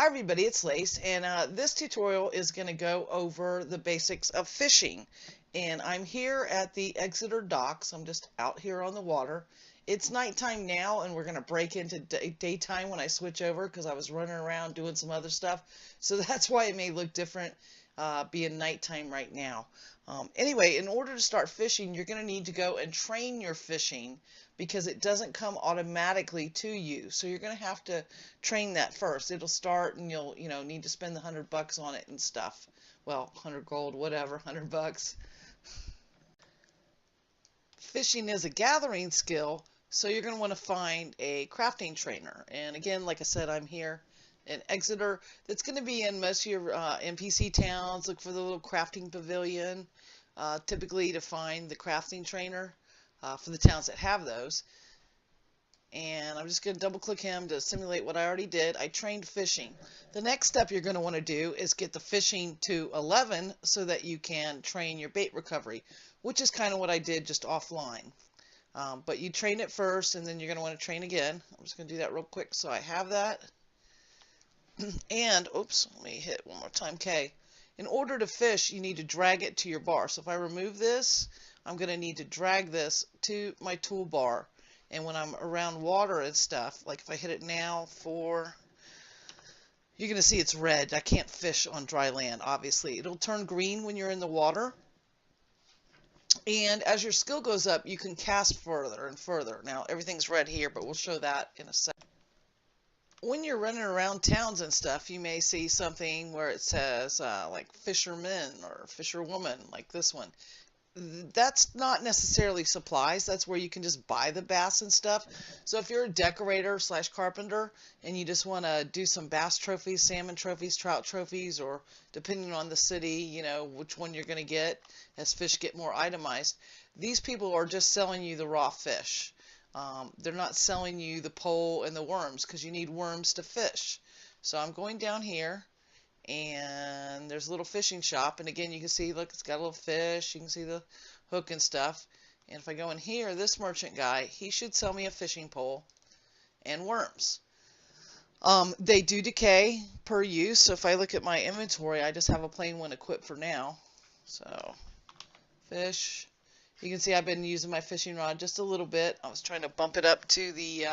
Hi everybody, it's Lace, and this tutorial is going to go over the basics of fishing. And I'm here at the Exeter docks. I'm just out here on the water. It's nighttime now, and we're going to break into daytime when I switch over because I was running around doing some other stuff. So that's why it may look different being nighttime right now. Anyway, in order to start fishing, you're going to need to go and train your fishing because it doesn't come automatically to you. So you're going to have to train that first. It'll start and you'll, need to spend the $100 on it and stuff. Well, 100 gold, whatever, $100. Fishing is a gathering skill, so you're going to want to find a crafting trainer. And again, like I said, I'm here in Exeter. That's going to be in most of your NPC towns. Look for the little crafting pavilion, typically to find the crafting trainer for the towns that have those. And I'm just going to double click him to simulate what I already did. I trained fishing. The next step you're going to want to do is get the fishing to 11 so that you can train your bait recovery, which is kind of what I did just offline. But you train it first and then you're going to want to train again. I'm just going to do that real quick so I have that. And, oops, let me hit one more time K. In order to fish, you need to drag it to your bar. So if I remove this, I'm going to need to drag this to my toolbar. And when I'm around water and stuff, like if I hit it now you're going to see it's red. I can't fish on dry land, obviously. It'll turn green when you're in the water. And as your skill goes up, you can cast further and further. Now, everything's red here, but we'll show that in a second. When you're running around towns and stuff, you may see something where it says like fisherman or fisherwoman, like this one. That's not necessarily supplies. That's where you can just buy the bass and stuff. So if you're a decorator slash carpenter and you just want to do some bass trophies, salmon trophies, trout trophies, or depending on the city, which one you're going to get as fish get more itemized, these people are just selling you the raw fish. They're not selling you the pole and the worms because you need worms to fish. So I'm going down here. And there's a little fishing shop, and again you can see, look, it's got a little fish, you can see the hook and stuff. And if I go in here, this merchant guy, he should sell me a fishing pole and worms. They do decay per use, so if I look at my inventory, I just have a plain one equipped for now. So fish, you can see I've been using my fishing rod just a little bit. I was trying to bump it up to the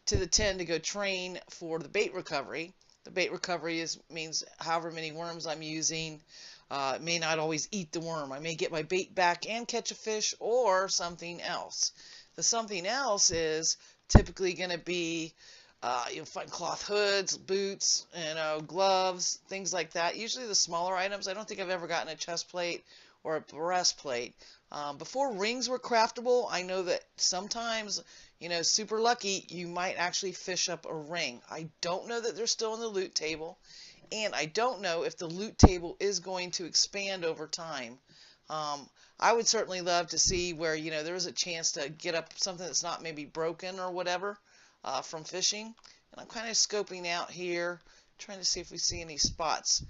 10 to go train for the bait recovery. The bait recovery means however many worms I'm using. It may not always eat the worm. I may get my bait back and catch a fish or something else. The something else is typically going to be you'll find cloth hoods, boots, gloves, things like that. Usually the smaller items. I don't think I've ever gotten a chest plate or a breastplate. Before rings were craftable, I know that sometimes, super lucky, you might actually fish up a ring. I don't know that they're still on the loot table, and I don't know if the loot table is going to expand over time. I would certainly love to see where, there is a chance to get up something that's not maybe broken or whatever from fishing. And I'm kind of scoping out here, trying to see if we see any spots.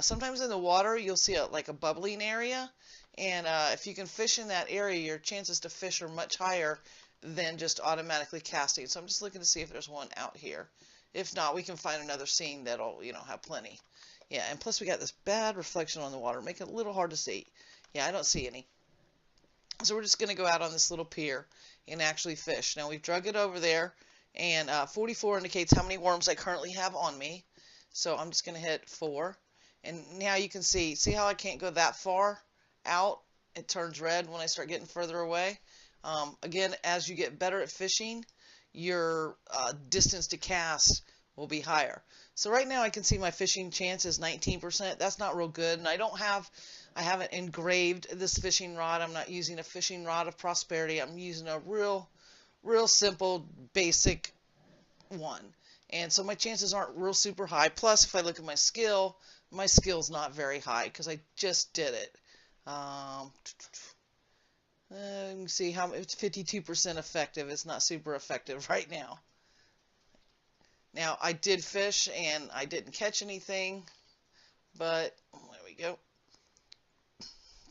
Sometimes in the water, you'll see like a bubbling area. And if you can fish in that area, your chances to fish are much higher than just automatically casting. So I'm just looking to see if there's one out here. If not, we can find another scene that'll, have plenty. Yeah, and plus we got this bad reflection on the water, make it a little hard to see. Yeah, I don't see any. So we're just going to go out on this little pier and actually fish. Now we've drug it over there, and 44 indicates how many worms I currently have on me. So I'm just going to hit 4. And now you can see how I can't go that far out? It turns red when I start getting further away. Again, as you get better at fishing, your distance to cast will be higher. So right now I can see my fishing chance is 19%. That's not real good, and I haven't engraved this fishing rod. I'm not using a fishing rod of prosperity. I'm using a real simple, basic one. And so my chances aren't real super high. Plus, if I look at my skill's not very high because I just did it. You can see how it's 52% effective. It's not super effective right now. Now, I did fish and I didn't catch anything, but there we go.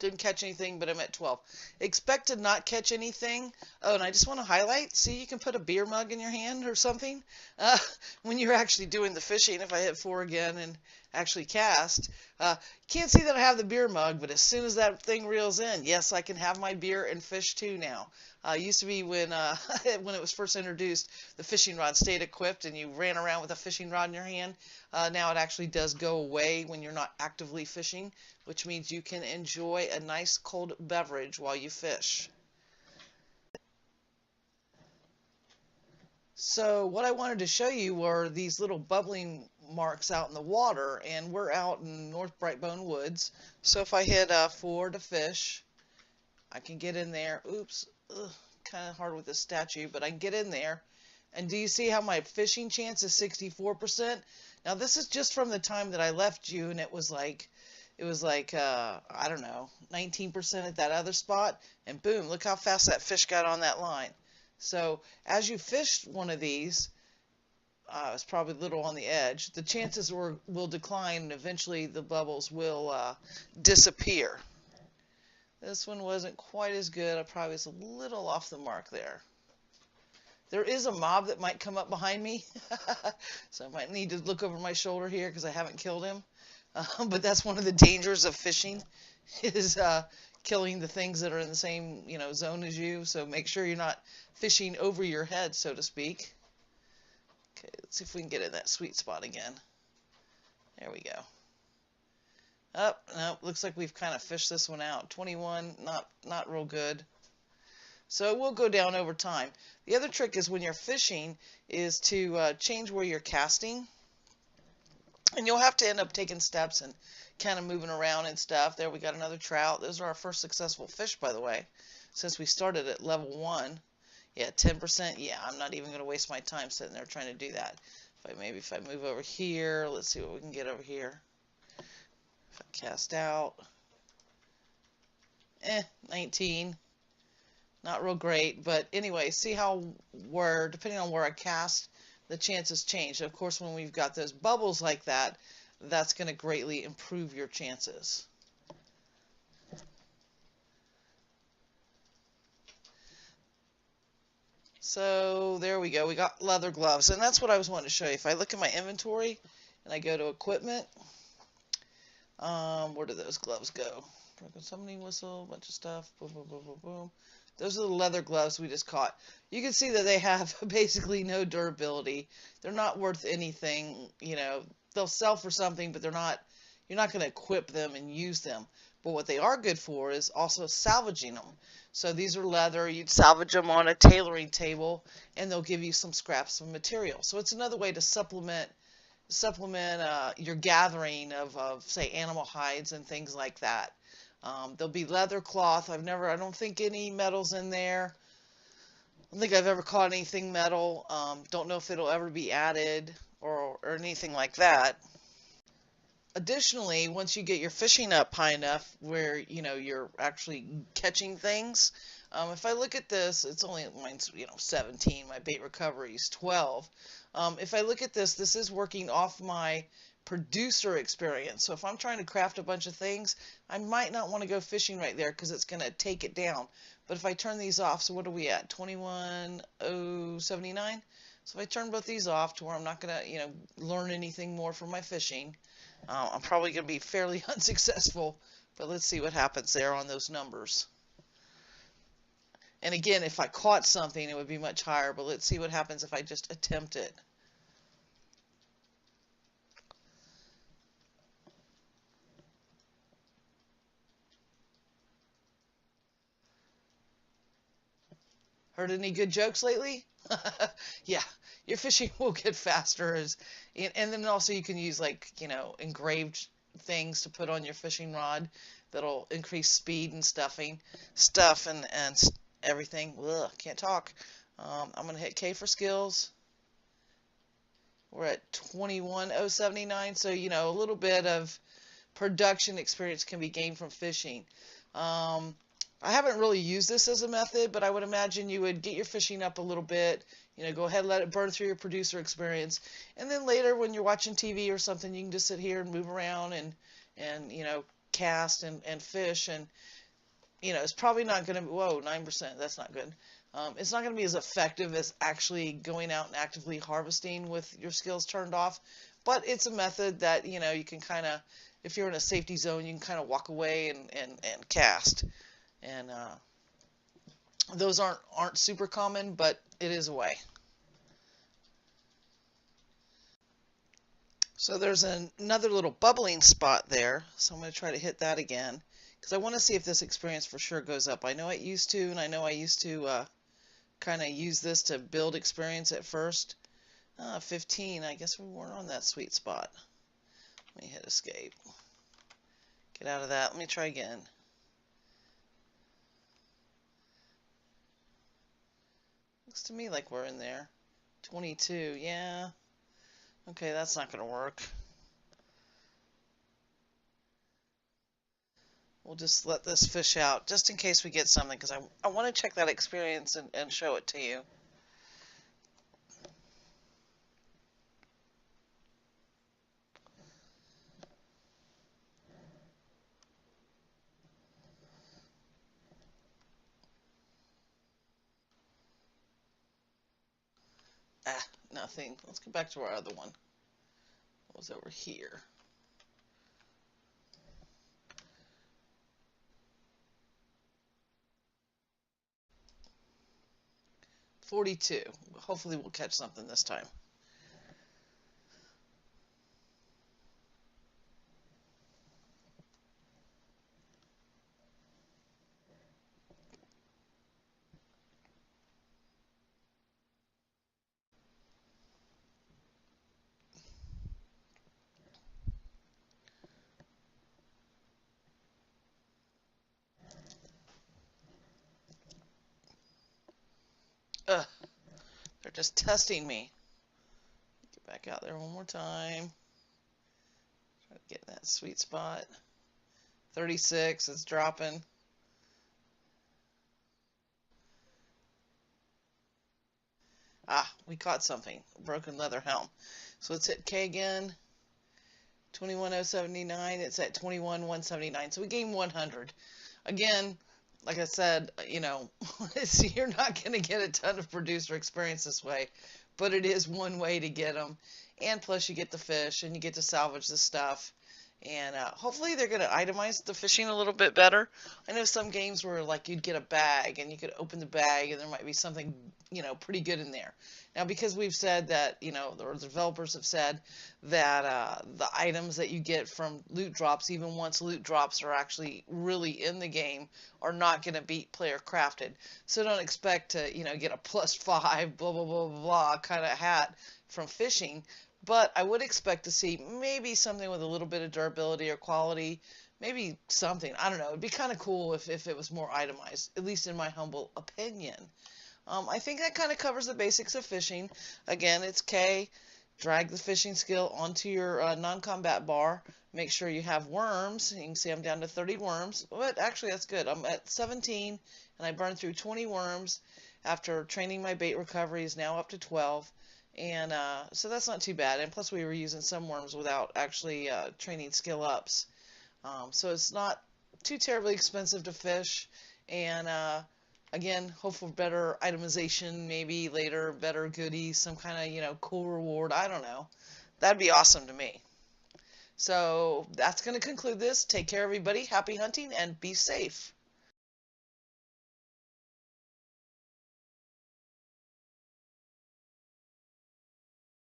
Didn't catch anything, but I'm at 12. Expect to not catch anything. Oh, and I just want to highlight, see, you can put a beer mug in your hand or something uh, when you're actually doing the fishing. If I hit 4 again and actually cast, can't see that I have the beer mug, but as soon as that thing reels in, yes, I can have my beer and fish too now. Used to be when when it was first introduced, the fishing rod stayed equipped and you ran around with a fishing rod in your hand. Now it actually does go away when you're not actively fishing, which means you can enjoy a nice cold beverage while you fish. So what I wanted to show you were these little bubbling marks out in the water, and we're out in North Brightbone Woods. So if I hit 4 to fish, I can get in there. Oops, kind of hard with this statue, but I can get in there. And do you see how my fishing chance is 64%? Now this is just from the time that I left you, and it was like I don't know, 19% at that other spot, and boom, look how fast that fish got on that line. So as you fish one of these, it's probably a little on the edge, the chances will decline, and eventually the bubbles will disappear. This one wasn't quite as good. I probably was a little off the mark there. There is a mob that might come up behind me, so I might need to look over my shoulder here because I haven't killed him. But that's one of the dangers of fishing, is killing the things that are in the same zone as you. So make sure you're not fishing over your head, so to speak. Okay, let's see if we can get in that sweet spot again. There we go. Oh, no, looks like we've kind of fished this one out. 21, not real good. So it will go down over time. The other trick is when you're fishing is to change where you're casting. And you'll have to end up taking steps and kind of moving around and stuff. There we got another trout. Those are our first successful fish, by the way, since we started at level 1. Yeah, 10%. Yeah, I'm not even going to waste my time sitting there trying to do that. If I move over here, let's see what we can get over here. If I cast out, 19. Not real great, but anyway, see how depending on where I cast, the chances change. Of course, when we've got those bubbles like that, that's going to greatly improve your chances. So there we go. We got leather gloves, and that's what I was wanting to show you. If I look at my inventory and I go to equipment, where do those gloves go? Summoning whistle, bunch of stuff. Boom, boom, boom, boom, boom. Those are the leather gloves we just caught. You can see that they have basically no durability. They're not worth anything. They'll sell for something, but you're not going to equip them and use them. But what they are good for is also salvaging them. So these are leather. You'd salvage them on a tailoring table, and they'll give you some scraps of material. So it's another way to supplement your gathering of say animal hides and things like that. There'll be leather cloth. I don't think any metal's in there. I don't think I've ever caught anything metal. Don't know if it'll ever be added or anything like that. Additionally, once you get your fishing up high enough where you're actually catching things, if I look at this, mine's 17. My bait recovery is 12. If I look at this, this is working off my producer experience. So if I'm trying to craft a bunch of things, I might not want to go fishing right there because it's going to take it down. But if I turn these off, so what are we at? 21,079. So if I turn both these off to where I'm not going to learn anything more from my fishing, I'm probably going to be fairly unsuccessful. But let's see what happens there on those numbers. And again, if I caught something, it would be much higher. But let's see what happens if I just attempt it. Heard any good jokes lately? Yeah, your fishing will get faster, and then also you can use engraved things to put on your fishing rod that'll increase speed and stuff and everything. Ugh, can't talk. I'm gonna hit K for skills. We're at 21,079, so a little bit of production experience can be gained from fishing. I haven't really used this as a method, but I would imagine you would get your fishing up a little bit, go ahead and let it burn through your producer experience. And then later when you're watching TV or something, you can just sit here and move around and cast and fish, and it's probably not going to, whoa, 9%, that's not good. It's not going to be as effective as actually going out and actively harvesting with your skills turned off, but it's a method that, you can kind of, if you're in a safety zone, you can kind of walk away and cast. And those aren't super common, but it is a way. So there's another little bubbling spot there, so I'm going to try to hit that again, because I want to see if this experience for sure goes up. I know it used to, and I know I used to kind of use this to build experience at first. 15, I guess we weren't on that sweet spot. Let me hit escape. Get out of that. Let me try again. Looks to me like we're in there. 22, yeah. Okay, that's not going to work. We'll just let this fish out, just in case we get something, because I want to check that experience and show it to you. Ah, nothing. Let's go back to our other one. What was over here? $42. Hopefully we'll catch something this time. Ugh, they're just testing me. Get back out there one more time. Try to get in that sweet spot. 36, it's dropping. Ah, we caught something. Broken leather helm. So let's hit K again. 21,079. It's at 21,179. So we gained 100. Again, like I said, you're not going to get a ton of producer experience this way, but it is one way to get them. And plus you get the fish and you get to salvage the stuff. And hopefully they're going to itemize the fishing a little bit better. I know some games where like you'd get a bag and you could open the bag and there might be something, pretty good in there. Now because we've said that, or the developers have said that the items that you get from loot drops, even once loot drops are actually really in the game, are not going to beat player crafted. So don't expect to, get a +5, blah, blah, blah, blah kind of hat from fishing. But I would expect to see maybe something with a little bit of durability or quality, maybe something. I don't know. It'd be kind of cool if it was more itemized, at least in my humble opinion. I think that kind of covers the basics of fishing. Again, it's K. Drag the fishing skill onto your non-combat bar. Make sure you have worms. You can see I'm down to 30 worms. But actually, that's good. I'm at 17, and I burned through 20 worms after training my bait recovery is now up to 12. And so that's not too bad. And plus we were using some worms without actually training skill ups. So it's not too terribly expensive to fish. And again, hope for better itemization, maybe later, better goodies, some kind of, cool reward. I don't know. That'd be awesome to me. So that's going to conclude this. Take care, everybody. Happy hunting and be safe.